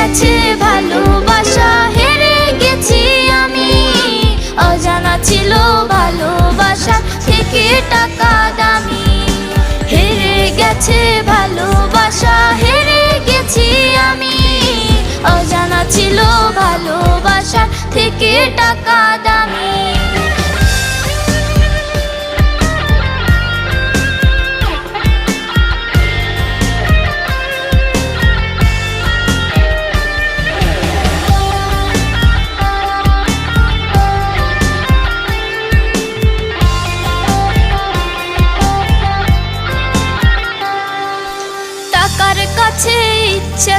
গেছে ভালোবাসা, হেরে গেছি আমি। অজানা ছিল ভালোবাসা থেকে টাকা দামি। হেরে গেছে ভালোবাসা, হেরে গেছি আমি। অজানা ছিল ভালোবাসা থেকে টাকা দামি। টাকার কাছে ইচ্ছে